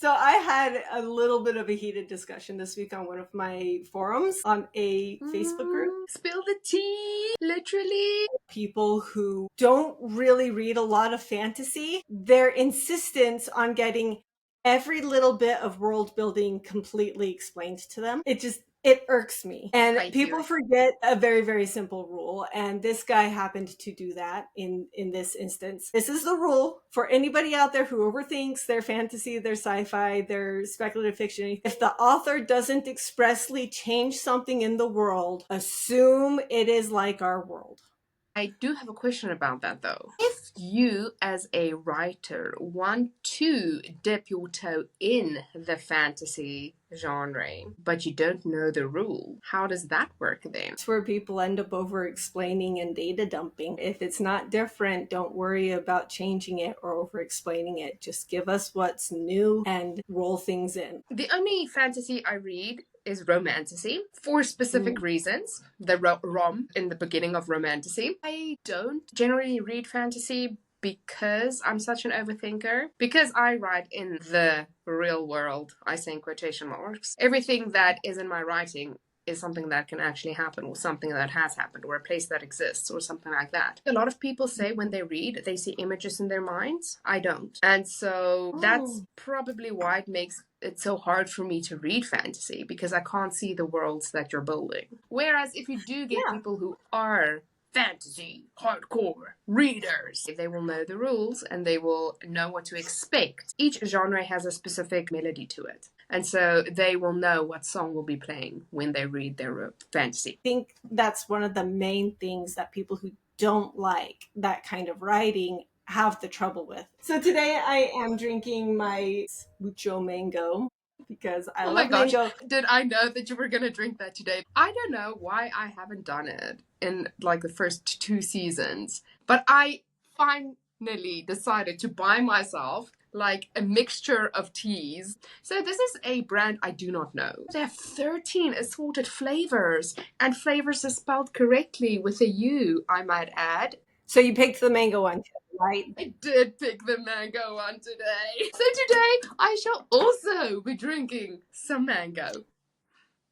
So I had a little bit of a heated discussion this week on one of my forums on a Facebook group. Spill the tea, literally. People who don't really read a lot of fantasy, their insistence on getting every little bit of world building completely explained to them, it irks me. And people forget a very, very simple rule. And this guy happened to do that in this instance. This is the rule for anybody out there who overthinks their fantasy, their sci-fi, their speculative fiction. If the author doesn't expressly change something in the world, assume it is like our world. I do have a question about that though. If you as a writer want to dip your toe in the fantasy genre, but you don't know the rule, how does that work then? It's where people end up over explaining and data dumping. If it's not different, don't worry about changing it or over explaining it. Just give us what's new and roll things in. The only fantasy I read is romantasy for specific reasons. The rom in the beginning of romantasy. I don't generally read fantasy because I'm such an overthinker. Because I write in the real world, I say in quotation marks, everything that is in my writing is something that can actually happen, or something that has happened, or a place that exists, or something like that. A lot of people say when they read, they see images in their minds. I don't. And so that's probably why it makes it so hard for me to read fantasy, because I can't see the worlds that you're building. Whereas if you do get people who are fantasy hardcore readers, they will know the rules and they will know what to expect. Each genre has a specific melody to it. And so they will know what song will be playing when they read their fantasy. I think that's one of the main things that people who don't like that kind of writing have the trouble with. So today I am drinking my mucho mango because I love mango. Did I know that you were going to drink that today? I don't know why I haven't done it in like the first 2 seasons, but I finally decided to buy myself like a mixture of teas. So this is a brand I do not know. They have 13 assorted flavors, and flavors is spelled correctly with a U, I might add. So you picked the mango one, right? I did pick the mango one today. So today I shall also be drinking some mango.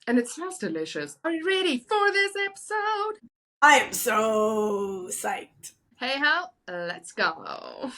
And it smells delicious. Are you ready for this episode? I am so psyched. Hey ho, let's go.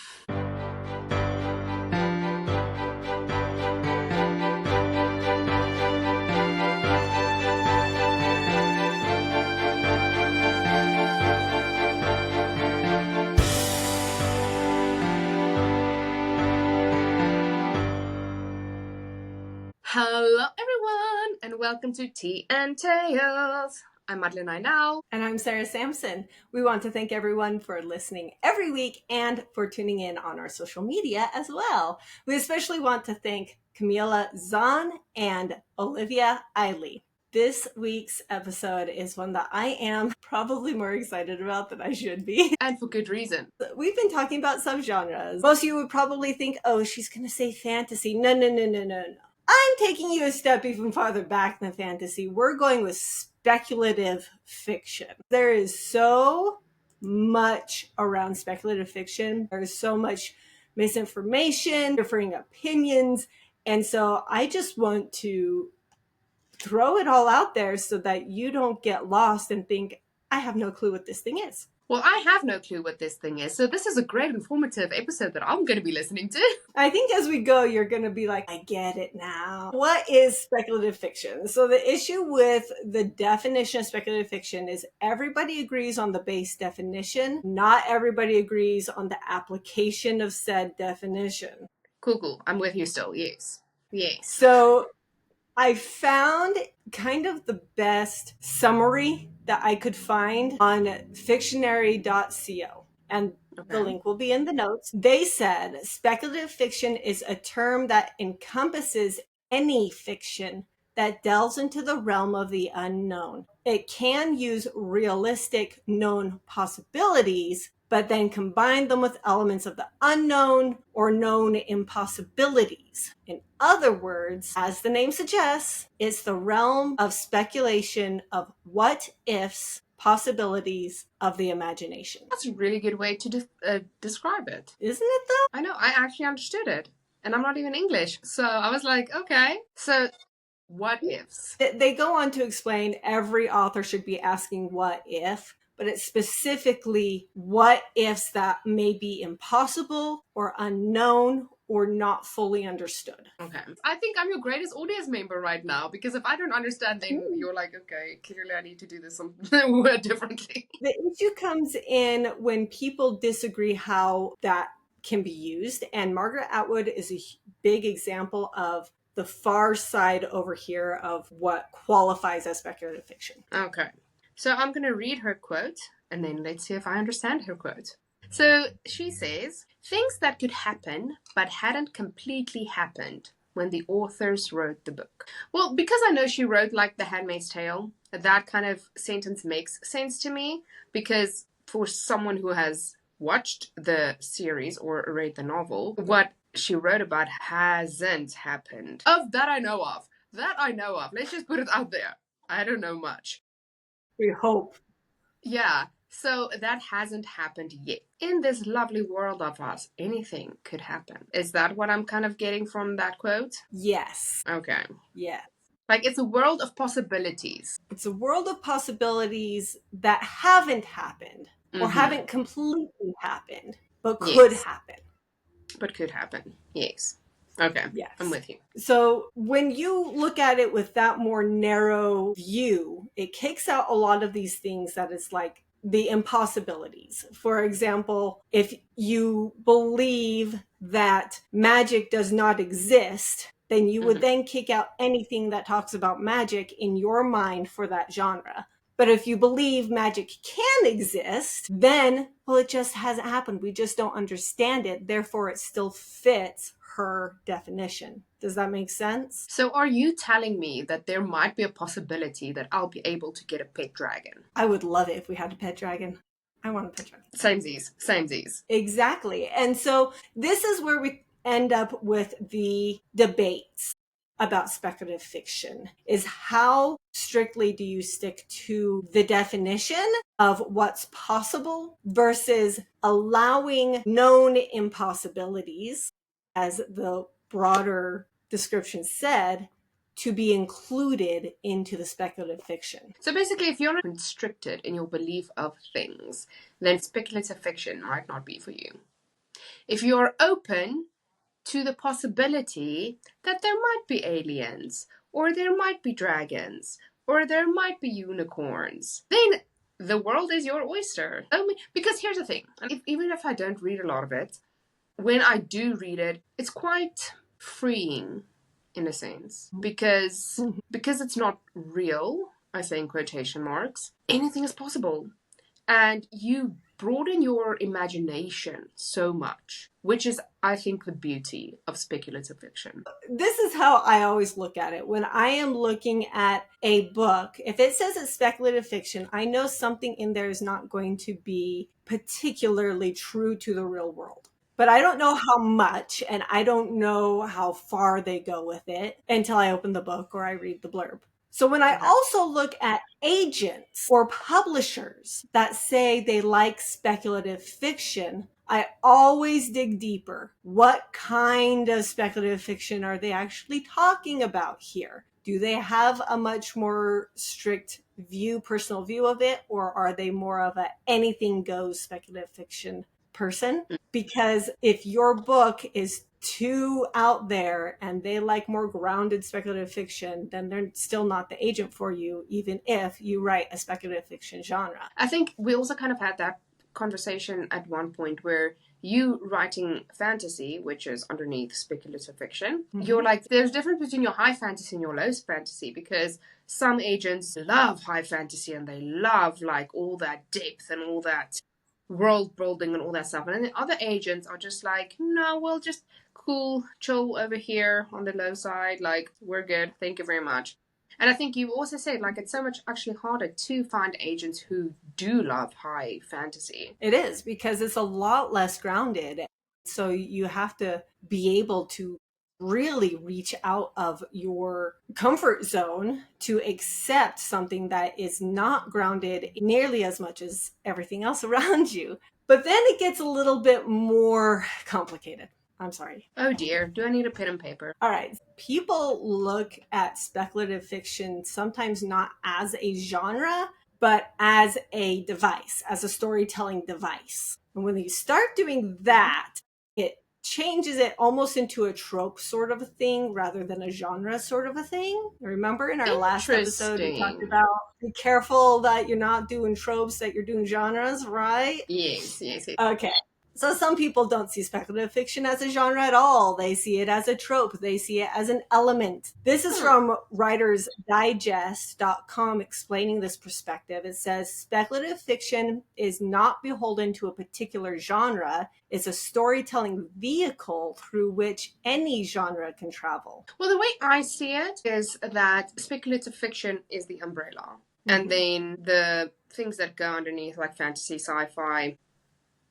Hello everyone, and welcome to Tea and Tales. I'm Madeline Einau. And I'm Sarah Sampson. We want to thank everyone for listening every week and for tuning in on our social media as well. We especially want to thank Camila Zahn and Olivia Eiley. This week's episode is one that I am probably more excited about than I should be. And for good reason. We've been talking about subgenres. Most of you would probably think, oh, she's going to say fantasy. No. I'm taking you a step even farther back than fantasy. We're going with speculative fiction. There is so much around speculative fiction. There's so much misinformation, differing opinions. And so I just want to throw it all out there so that you don't get lost and think, I have no clue what this thing is. Well, I have no clue what this thing is, so this is a great informative episode that I'm going to be listening to. I think as we go, you're going to be like, I get it now. What is speculative fiction? So the issue with the definition of speculative fiction is everybody agrees on the base definition. Not everybody agrees on the application of said definition. Cool. I'm with you still. Yes. So I found kind of the best summary that I could find on fictionary.co. And the link will be in the notes. They said speculative fiction is a term that encompasses any fiction that delves into the realm of the unknown. It can use realistic known possibilities, but then combine them with elements of the unknown or known impossibilities. In other words, as the name suggests, it's the realm of speculation of what ifs, possibilities of the imagination. That's a really good way to describe it. Isn't it though? I know, I actually understood it. And I'm not even English. So I was like, okay. So what ifs? They go on to explain every author should be asking what if, but it's specifically what ifs that may be impossible or unknown or not fully understood. Okay. I think I'm your greatest audience member right now because if I don't understand, then you're like, okay, clearly I need to do this some word differently. The issue comes in when people disagree how that can be used. And Margaret Atwood is a big example of the far side over here of what qualifies as speculative fiction. Okay. So I'm going to read her quote and then let's see if I understand her quote. So she says, things that could happen but hadn't completely happened when the authors wrote the book. Well, because I know she wrote like The Handmaid's Tale, that kind of sentence makes sense to me because for someone who has watched the series or read the novel, what she wrote about hasn't happened. Of that I know of. That I know of. Let's just put it out there. I don't know much. We hope. Yeah, so that hasn't happened yet. In this lovely world of us, anything could happen. Is that what I'm kind of getting from that quote? Yes. Okay. Yes. Like it's a world of possibilities. It's a world of possibilities that haven't happened or haven't completely happened, but could happen. But could happen. Yes. Okay. Yes. I'm with you. So when you look at it with that more narrow view, it kicks out a lot of these things that is like the impossibilities. For example, if you believe that magic does not exist, then you would then kick out anything that talks about magic in your mind for that genre. But if you believe magic can exist, then, well, it just hasn't happened. We just don't understand it. Therefore, it still fits her definition. Does that make sense? So are you telling me that there might be a possibility that I'll be able to get a pet dragon? I would love it if we had a pet dragon. I want a pet dragon. Samesies. Exactly. And so this is where we end up with the debates about speculative fiction, is how strictly do you stick to the definition of what's possible versus allowing known impossibilities, as the broader description said, to be included into the speculative fiction. So basically, if you're not constricted in your belief of things, then speculative fiction might not be for you. If you're open to the possibility that there might be aliens, or there might be dragons, or there might be unicorns, then the world is your oyster. Because here's the thing, even if I don't read a lot of it, when I do read it, it's quite freeing in a sense because it's not real, I say in quotation marks, anything is possible. And you broaden your imagination so much, which is, I think, the beauty of speculative fiction. This is how I always look at it. When I am looking at a book, if it says it's speculative fiction, I know something in there is not going to be particularly true to the real world. But I don't know how much, and I don't know how far they go with it until I open the book or I read the blurb. So when I also look at agents or publishers that say they like speculative fiction, I always dig deeper. What kind of speculative fiction are they actually talking about here? Do they have a much more strict personal view of it, or are they more of a anything goes speculative fiction person? Because if your book is too out there and they like more grounded speculative fiction, then they're still not the agent for you, even if you write a speculative fiction genre. I think we also kind of had that conversation at one point where you writing fantasy, which is underneath speculative fiction, you're like, there's a difference between your high fantasy and your low fantasy, because some agents love high fantasy and they love like all that depth and all that world building and all that stuff. And then the other agents are just like, no, we'll just cool, chill over here on the low side. Like, we're good. Thank you very much. And I think you also said, like, it's so much actually harder to find agents who do love high fantasy. It is, because it's a lot less grounded. So you have to be able to really reach out of your comfort zone to accept something that is not grounded nearly as much as everything else around you. But then it gets a little bit more complicated. I'm sorry. Oh dear, do I need a pen and paper? All right. People look at speculative fiction sometimes not as a genre, but as a device, as a storytelling device. And when you start doing that, it changes it almost into a trope sort of a thing rather than a genre sort of a thing. Remember in our last episode, we talked Interesting. about be careful that you're not doing tropes, that you're doing genres, right? Yes, yes, yes. Okay. So some people don't see speculative fiction as a genre at all. They see it as a trope. They see it as an element. This is Hmm. from writersdigest.com explaining this perspective. It says speculative fiction is not beholden to a particular genre. It's a storytelling vehicle through which any genre can travel. Well, the way I see it is that speculative fiction is the umbrella. And then the things that go underneath, like fantasy, sci fi,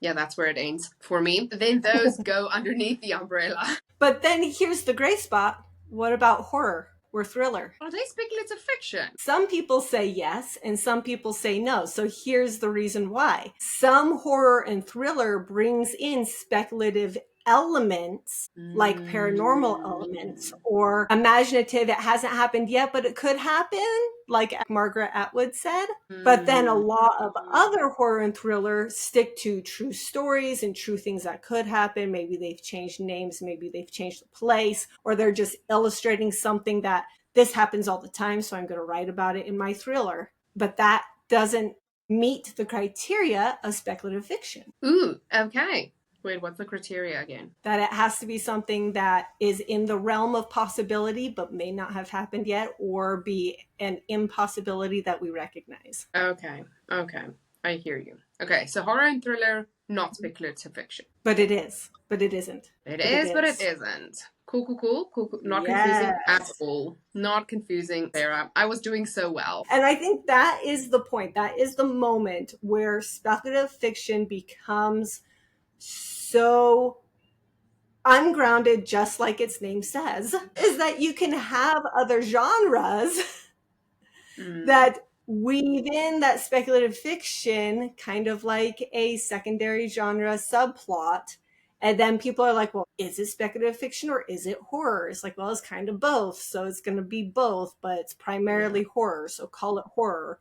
yeah, that's where it ends for me. Then those go underneath the umbrella. But then here's the gray spot. What about horror or thriller? Are they speculative fiction? Some people say yes, and some people say no. So here's the reason why. Some horror and thriller brings in speculative elements like paranormal elements or imaginative, it hasn't happened yet, but it could happen, like Margaret Atwood said. But then a lot of other horror and thriller stick to true stories and true things that could happen. Maybe they've changed names, maybe they've changed the place, or they're just illustrating something that this happens all the time, so I'm going to write about it in my thriller. But that doesn't meet the criteria of speculative fiction. Ooh, okay. Wait, what's the criteria again? That it has to be something that is in the realm of possibility but may not have happened yet, or be an impossibility that we recognize. Okay, okay. I hear you. Okay, so horror and thriller, not speculative fiction. But it is. But it isn't. It is, but it isn't. Cool, cool, cool, cool, cool. Not confusing at all. Not confusing, Sarah. I was doing so well. And I think that is the point. That is the moment where speculative fiction becomes so ungrounded, just like its name says, is that you can have other genres that weave in that speculative fiction, kind of like a secondary genre subplot. And then people are like, well, is it speculative fiction or is it horror? It's like, well, it's kind of both. So it's going to be both, but it's primarily horror. So call it horror.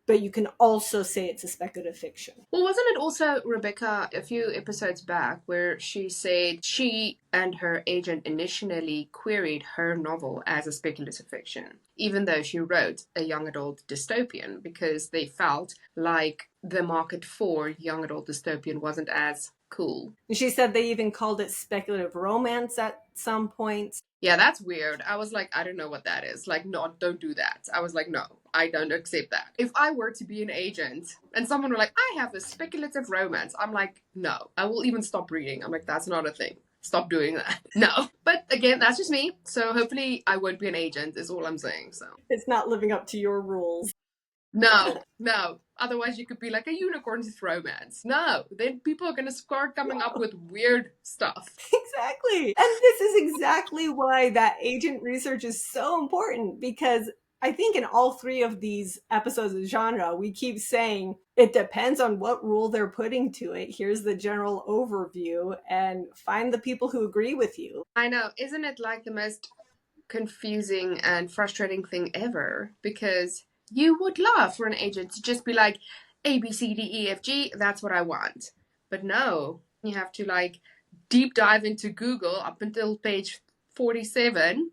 But you can also say it's a speculative fiction. Well, wasn't it also Rebecca a few episodes back where she said she and her agent initially queried her novel as a speculative fiction, even though she wrote a young adult dystopian, because they felt like the market for young adult dystopian wasn't as cool. And she said they even called it speculative romance at some points. Yeah, that's weird. I was like, I don't know what that is. Like, no, don't do that. I was like, no, I don't accept that. If I were to be an agent and someone were like, I have a speculative romance, I'm like, no, I will even stop reading. I'm like, that's not a thing. Stop doing that. No. But again, that's just me. So hopefully I won't be an agent is all I'm saying. So It's not living up to your rules. no, no. Otherwise you could be like a unicorn's romance. No. Then people are gonna start coming up with weird stuff. Exactly. And this is exactly why that agent research is so important, because I think in all three of these episodes of genre, we keep saying it depends on what rule they're putting to it. Here's the general overview, and find the people who agree with you. I know. Isn't it like the most confusing and frustrating thing ever? Because you would love for an agent to just be like, A, B, C, D, E, F, G, that's what I want. But no, you have to like deep dive into Google up until page 47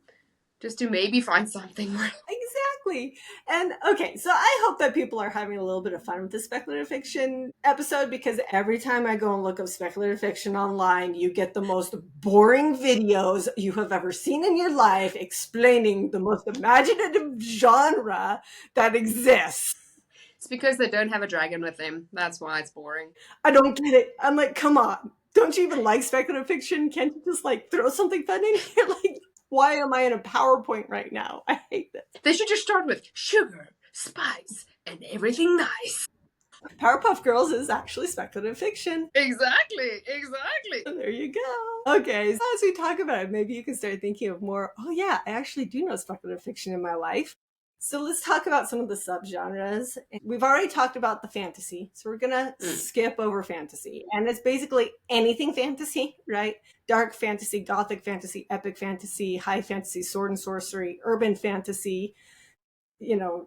just to maybe find something where Exactly. And okay, so I hope that people are having a little bit of fun with the speculative fiction episode, because every time I go and look up speculative fiction online, you get the most boring videos you have ever seen in your life explaining the most imaginative genre that exists. it's because they don't have a dragon with them. That's why it's boring. I don't get it. I'm like, come on. Don't you even like speculative fiction? Can't you just like throw something fun in here? Like, why am I in a PowerPoint right now? I hate this. They should just start with sugar, spice, and everything nice. Powerpuff Girls is actually speculative fiction. Exactly, exactly. So there you go. Okay, so as we talk about it, maybe you can start thinking of more, oh yeah, I actually do know speculative fiction in my life. So let's talk about some of the subgenres. We've already talked about the fantasy, so we're gonna skip over fantasy. And it's basically anything fantasy, right? Dark fantasy, gothic fantasy, epic fantasy, high fantasy, sword and sorcery, urban fantasy,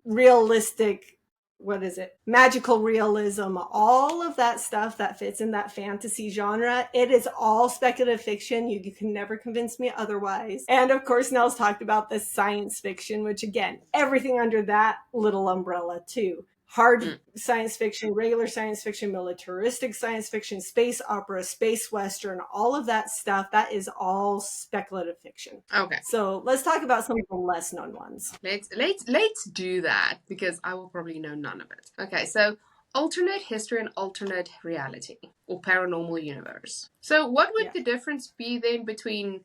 realistic, what is it? Magical realism, all of that stuff that fits in that fantasy genre. It is all speculative fiction. You can never convince me otherwise. And of course, Nell's talked about the science fiction, which again, everything under that little umbrella too. Hard science fiction, regular science fiction, militaristic science fiction, space opera, space western, all of that stuff, that is all speculative fiction. Okay. So let's talk about some of the less known ones. Let's do that, because I will probably know none of it. Okay, so alternate history and alternate reality, or paranormal universe. So what would the difference be then between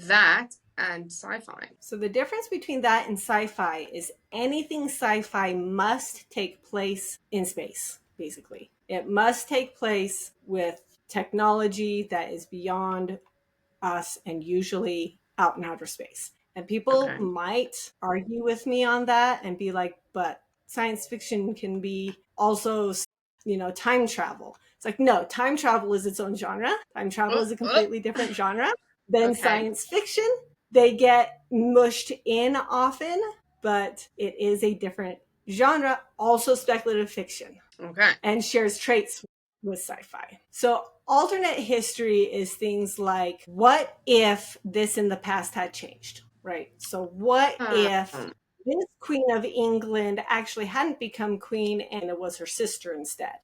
that and sci-fi? So the difference between that and sci-fi is anything sci-fi must take place in space, basically. It must take place with technology that is beyond us and usually out in outer space. And people might argue with me on that and be like, but science fiction can be also, time travel. It's like, no, time travel is its own genre. Time travel is a completely different genre than science fiction. They get mushed in often, but it is a different genre, also speculative fiction. Okay. And shares traits with sci-fi. So alternate history is things like, what if this in the past had changed, right? So what if this Queen of England actually hadn't become queen and it was her sister instead?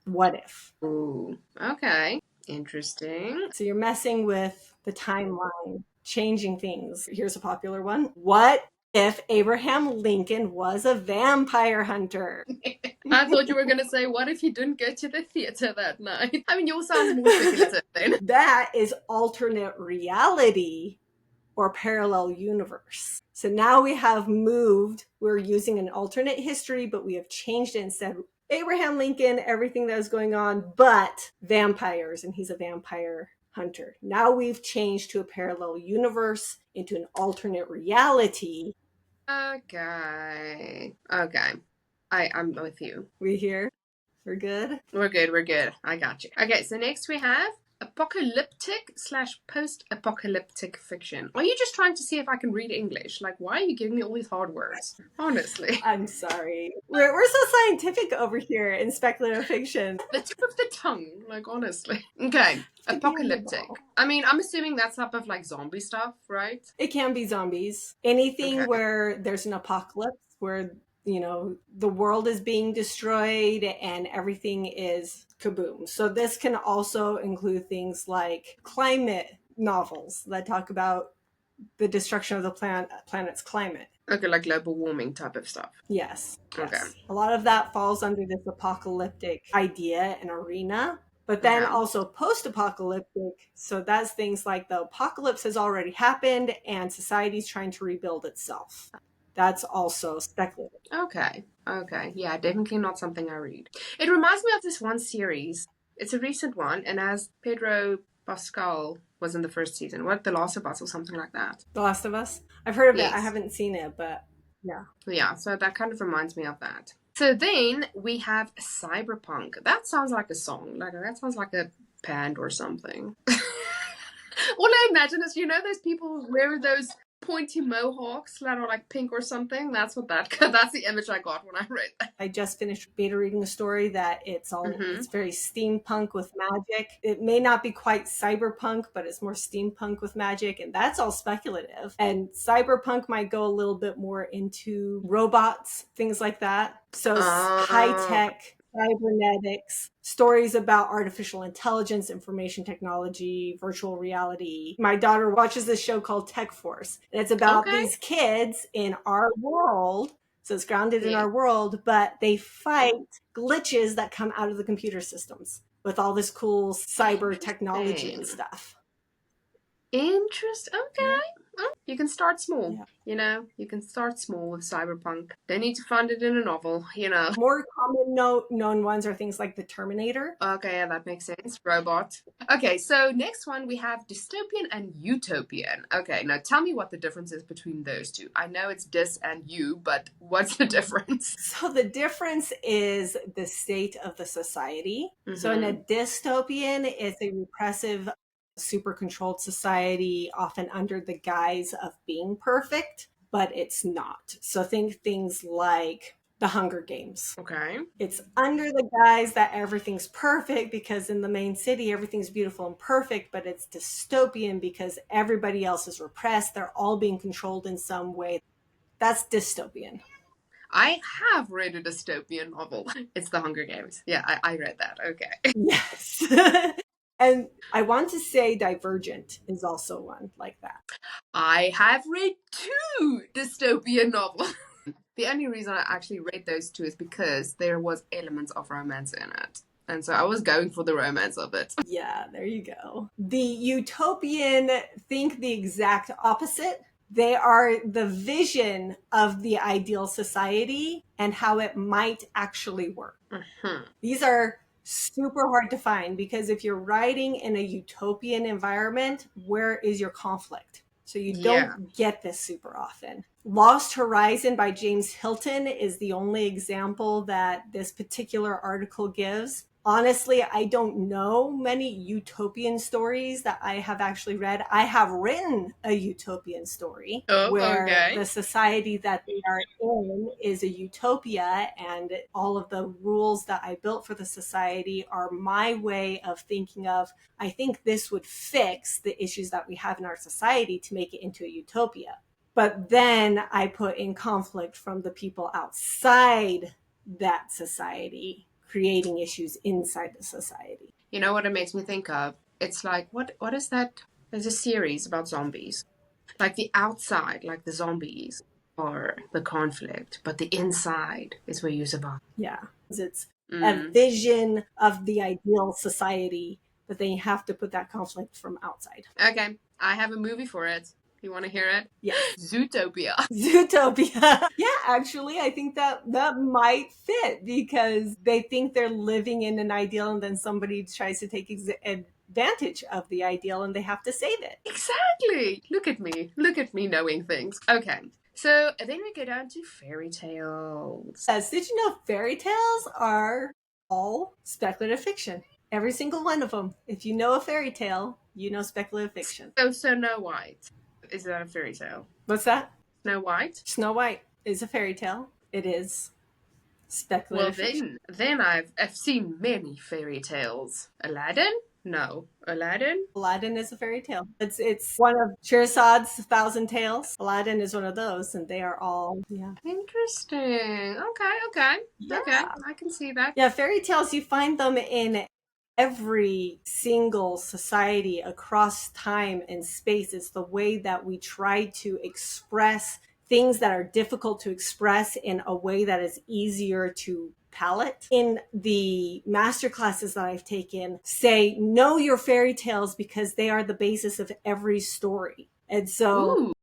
What if? Ooh, okay. Interesting. So you're messing with the timeline, changing things. Here's a popular one. What if Abraham Lincoln was a vampire hunter? I thought you were going to say, what if he didn't go to the theater that night? I mean, yours sounds more speculative then. That is alternate reality or parallel universe. So now we have moved, we're using an alternate history, but we have changed it instead. Abraham Lincoln, everything that was going on, but vampires, and he's a vampire hunter. Now we've changed to a parallel universe, into an alternate reality. Okay. I'm with you. We here? We're good? We're good. I got you. Okay, so next we have apocalyptic/post-apocalyptic fiction. Are you just trying to see if I can read English? Like, why are you giving me all these hard words? Honestly. I'm sorry. We're so scientific over here in speculative fiction. The tip of the tongue, like, honestly. Okay, apocalyptic. I mean, I'm assuming that's type of like zombie stuff, right? It can be zombies. Anything where there's an apocalypse, where the world is being destroyed and everything is kaboom. So this can also include things like climate novels that talk about the destruction of the planet's climate. Okay, like global warming type of stuff. Yes. Okay. A lot of that falls under this apocalyptic idea and arena. But then also post-apocalyptic, so that's things like the apocalypse has already happened and society's trying to rebuild itself. That's also speculative. Okay. Yeah, definitely not something I read. It reminds me of this one series. It's a recent one, and as Pedro Pascal was in the first season. What, The Last of Us or something like that? The Last of Us? I've heard of it. I haven't seen it, but yeah. Yeah, so that kind of reminds me of that. So then we have cyberpunk. That sounds like a song. That sounds like a band or something. All I imagine is, those people who wear those pointy mohawks that are like pink or something. That's the image I got when I read that. I just finished beta reading a story that it's very steampunk with magic. It may not be quite cyberpunk, but it's more steampunk with magic, and that's all speculative. And cyberpunk might go a little bit more into robots, things like that. So high-tech, cybernetics, stories about artificial intelligence, information technology, virtual reality. My daughter watches this show called Tech Force, and it's about these kids in our world. So it's grounded in our world, but they fight glitches that come out of the computer systems with all this cool cyber technology and stuff. Interesting. Okay. You can start small. Yeah. You can start small with cyberpunk. Don't need to find it in a novel. More common known ones are things like the Terminator. Okay, yeah, that makes sense. Robot. Okay, so next one we have dystopian and utopian. Okay, now tell me what the difference is between those two. I know it's dys and you, but what's the difference? So the difference is the state of the society. So in a Mm-hmm. dystopian, it's a repressive, super controlled society, often under the guise of being perfect, but it's not. So think things like the Hunger Games. Okay. It's under the guise that everything's perfect because in the main city everything's beautiful and perfect, but it's dystopian because everybody else is repressed. They're all being controlled in some way. That's dystopian. I have read a dystopian novel. It's The Hunger Games. Yeah, I read that. Okay. Yes. And I want to say Divergent is also one like that. I have read two dystopian novels. The only reason I actually read those two is because there was elements of romance in it. And so I was going for the romance of it. Yeah, there you go. The utopian think the exact opposite. They are the vision of the ideal society and how it might actually work. Mm-hmm. These are super hard to find because if you're writing in a utopian environment, where is your conflict? So you Yeah. don't get this super often. Lost Horizon by James Hilton is the only example that this particular article gives. Honestly, I don't know many utopian stories that I have actually read. I have written a utopian story Oh, where okay. the society that they are in is a utopia, and all of the rules that I built for the society are my way of thinking of, I think this would fix the issues that we have in our society to make it into a utopia. But then I put in conflict from the people outside that society, creating issues inside the society. You know what it makes me think of? It's like what is that? There's a series about zombies. Like the outside, like the zombies or the conflict, but the inside is where you survive. Yeah. It's a Mm. vision of the ideal society, but then you have to put that conflict from outside. Okay, I have a movie for it. You want to hear it? Yes. Zootopia. Zootopia. Yeah, actually, I think that might fit because they think they're living in an ideal and then somebody tries to take advantage of the ideal and they have to save it. Exactly. Look at me. Look at me knowing things. Okay. So then we go down to fairy tales. Yes, did you know fairy tales are all speculative fiction? Every single one of them. If you know a fairy tale, you know speculative fiction. So Snow White. Is that a fairy tale? What's that? Snow White? Snow White is a fairy tale. It is Well speculative fiction. then I've seen many fairy tales. Aladdin? No. Aladdin? Aladdin is a fairy tale. It's one of Shahrazad's Thousand Tales. Aladdin is one of those, and they are all yeah. Interesting. Okay. Okay. Yeah. I can see that. Yeah, fairy tales, you find them in every single society across time and space. It's the way that we try to express things that are difficult to express in a way that is easier to palate. In the master classes that I've taken, say, know your fairy tales because they are the basis of every story. And so Ooh.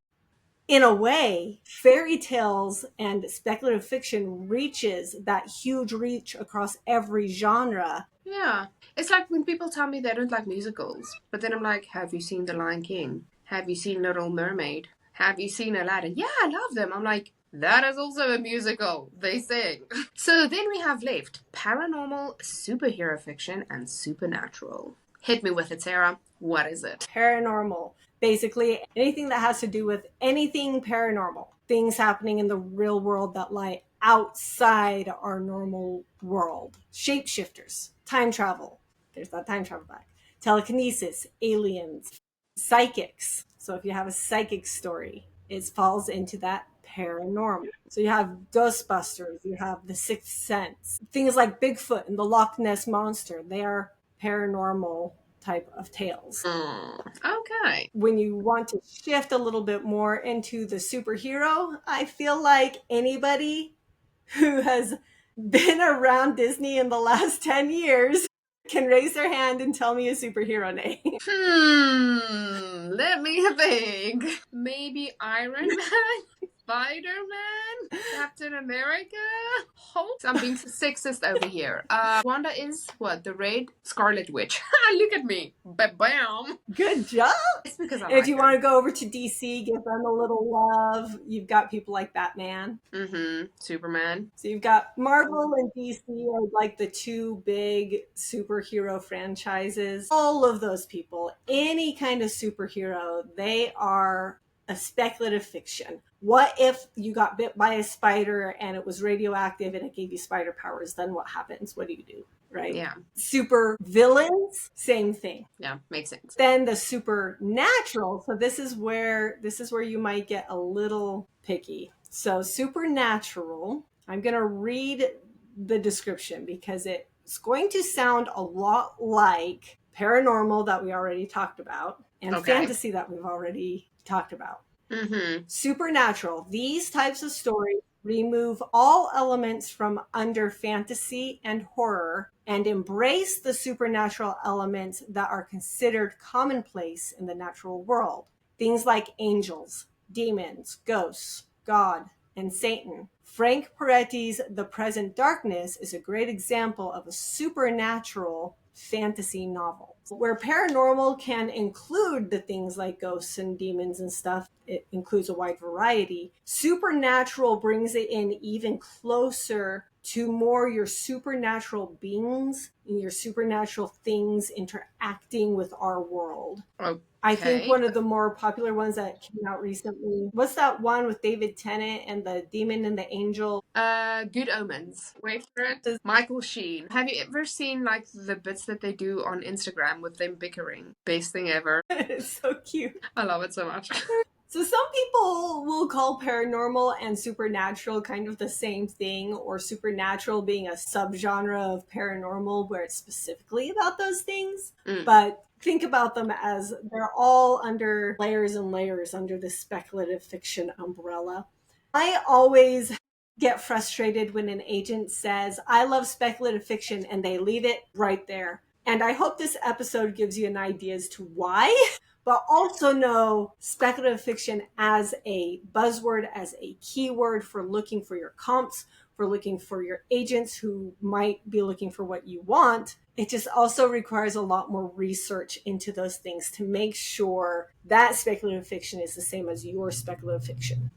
in a way, fairy tales and speculative fiction reaches that huge reach across every genre. Yeah. It's like when people tell me they don't like musicals, but then I'm like, have you seen The Lion King? Have you seen Little Mermaid? Have you seen Aladdin? Yeah, I love them. I'm like, that is also a musical. They sing. So then we have left paranormal, superhero fiction, and supernatural. Hit me with it, Sarah. What is it? Paranormal. Basically, anything that has to do with anything paranormal. Things happening in the real world that lie outside our normal world. Shapeshifters, time travel. There's that time travel back. Telekinesis, aliens, psychics. So if you have a psychic story, it falls into that paranormal. So you have Ghostbusters, you have The Sixth Sense. Things like Bigfoot and the Loch Ness Monster, they are paranormal type of tales. Okay. When you want to shift a little bit more into the superhero, I feel like anybody who has been around Disney in the last 10 years can raise their hand and tell me a superhero name. Let me think. Maybe Iron Man? Spider-Man? Captain America? Hulk? I'm being sexist over here. Wanda is what? The Red Scarlet Witch. Look at me. Bam. Good job. It's because I And if like you her. want to go over to DC, give them a little love. You've got people like Batman. Superman. So you've got Marvel and DC are like the two big superhero franchises. All of those people, any kind of superhero, they are a speculative fiction. What if you got bit by a spider and it was radioactive and it gave you spider powers? Then what happens? What do you do? Right? Yeah. Super villains, same thing. Yeah, makes sense. Then the supernatural. So this is where you might get a little picky. So supernatural, I'm going to read the description because it's going to sound a lot like paranormal that we already talked about and fantasy that we've already talked about. Supernatural. These types of stories remove all elements from under fantasy and horror and embrace the supernatural elements that are considered commonplace in the natural world. Things like angels, demons, ghosts, God, and Satan. Frank Peretti's The Present Darkness is a great example of a supernatural fantasy novel where paranormal can include the things like ghosts and demons and stuff. It includes a wide variety. Supernatural brings it in even closer to more your supernatural beings and your supernatural things interacting with our world. Okay. I think one of the more popular ones that came out recently, what's that one with David Tennant and the demon and the angel? Good Omens. Wait for it. Michael Sheen. Have you ever seen like the bits that they do on Instagram with them bickering? Best thing ever. It's so cute. I love it so much. So some people will call paranormal and supernatural kind of the same thing, or supernatural being a subgenre of paranormal where it's specifically about those things. But think about them as they're all under layers and layers under the speculative fiction umbrella. I always get frustrated when an agent says, I love speculative fiction, and they leave it right there. And I hope this episode gives you an idea as to why, but also know speculative fiction as a buzzword, as a keyword for looking for your comps, for looking for your agents who might be looking for what you want. It just also requires a lot more research into those things to make sure that speculative fiction is the same as your speculative fiction.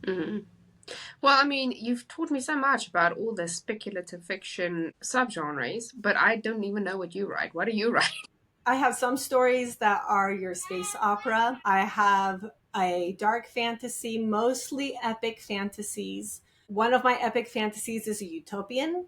Well, I mean, you've taught me so much about all the speculative fiction subgenres, but I don't even know what you write. What do you write? I have some stories that are your space opera. I have a dark fantasy, mostly epic fantasies. One of my epic fantasies is a utopian,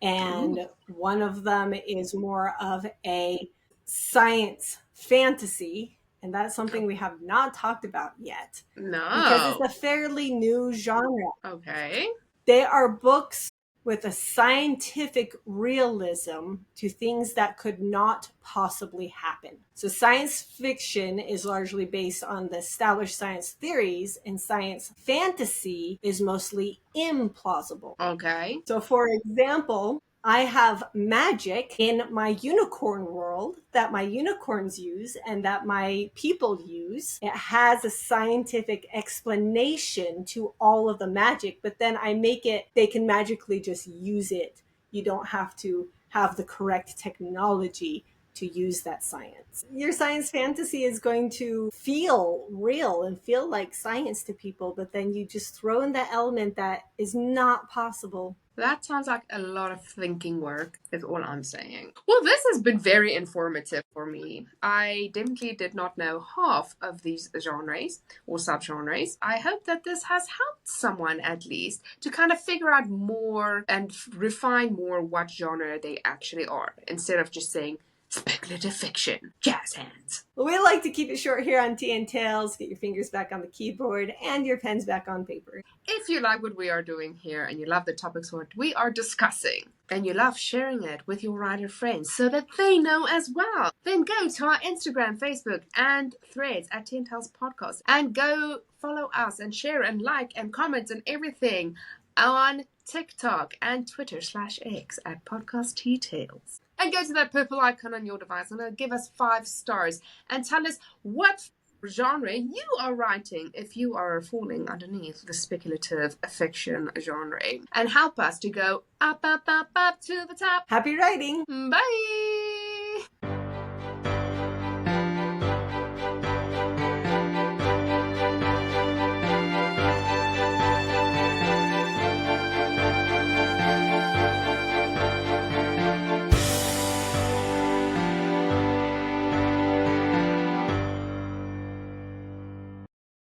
and one of them is more of a science fantasy. And that's something we have not talked about yet. No. Because it's a fairly new genre. Okay. They are books with a scientific realism to things that could not possibly happen. So science fiction is largely based on the established science theories, and science fantasy is mostly implausible. Okay. So for example, I have magic in my unicorn world that my unicorns use and that my people use. It has a scientific explanation to all of the magic, but then I make it, they can magically just use it. You don't have to have the correct technology to use that science. Your science fantasy is going to feel real and feel like science to people, but then you just throw in that element that is not possible. That sounds like a lot of thinking work, is all I'm saying. Well, this has been very informative for me. I definitely did not know half of these genres or subgenres. I hope that this has helped someone at least to kind of figure out more and refine more what genre they actually are, instead of just saying speculative fiction, jazz hands. Well, we like to keep it short here on Tea and Tales. Get your fingers back on the keyboard and your pens back on paper. If you like what we are doing here and you love the topics what we are discussing and you love sharing it with your writer friends so that they know as well, then go to our Instagram, Facebook, and Threads at Tea and Tales Podcast and go follow us and share and like and comment and everything on TikTok and Twitter/X at Podcast Tea Tales. And go to that purple icon on your device and give us 5 stars and tell us what genre you are writing if you are falling underneath the speculative fiction genre, and help us to go up, up, up, up to the top. Happy writing! Bye!